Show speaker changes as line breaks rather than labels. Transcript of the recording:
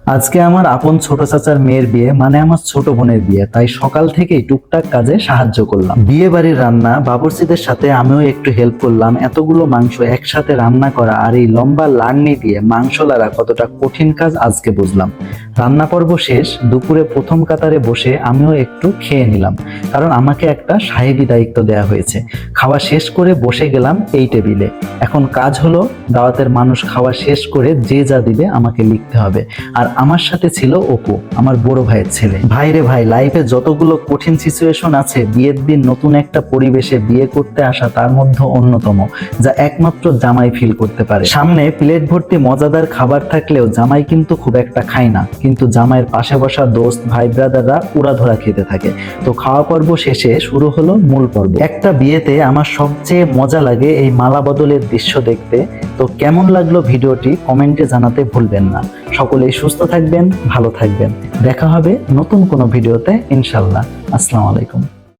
আজকে আমার আপন ছোট চাচার মেয়ের বিয়ে, মানে আমার ছোট বোনের বিয়ে। তাই সকাল থেকেই টুকটাক কাজে সাহায্য করলাম। বিয়ে বাড়ির রান্না, বাবুর্চিদের সাথে আমিও একটু হেল্প করলাম। এতগুলো মাংস একসাথে রান্না করা আর এই লম্বা লাড়নি দিয়ে মাংস লাড়া কতটা কঠিন কাজ আজকে বুঝলাম। রান্না পর্ব শেষ, দুপুরে প্রথম কাতারে বসে আমিও একটু খেয়ে নিলাম, কারণ আমাকে একটা সাহেবী দায়িত্ব দেওয়া হয়েছে। খাওয়া শেষ করে বসে গেলাম এই টেবিলে। এখন কাজ হলো দাওয়াতের মানুষ খাওয়া শেষ করে যে যা দিবে আমাকে লিখতে হবে। আর আমার সাথে ছিল অপু, আমার বড় ভাইয়ের ছেলে। ভাই রে ভাই, লাইফে যতগুলো কঠিন সিচুয়েশন আছে, বিয়ের দিন নতুন একটা পরিবেশে বিয়ে করতে আসা তার মধ্যে অন্যতম, যা একমাত্র জামাই ফিল করতে পারে। সামনে প্লেট ভর্তি মজাদার খাবার থাকলেও জামাই কিন্তু খুব একটা খায় না, কিন্তু জামাইয়ের পাশে বসা দোস্ত ভাই ব্রাদাররা উড়াধরা খেতে থাকে। তো খাওয়া পর্ব শেষে শুরু হলো মূল পর্ব। একটা বিয়েতে আমার সবচেয়ে মজা লাগে এই মালা বদলের দৃশ্য দেখতে। তো কেমন লাগলো ভিডিওটি কমেন্টে জানাতে ভুলবেন না। সকলেই সুস্থ থাকবেন, ভালো থাকবেন। দেখা হবে নতুন কোনো ভিডিওতে ইনশাল্লাহ। আসসালামু আলাইকুম।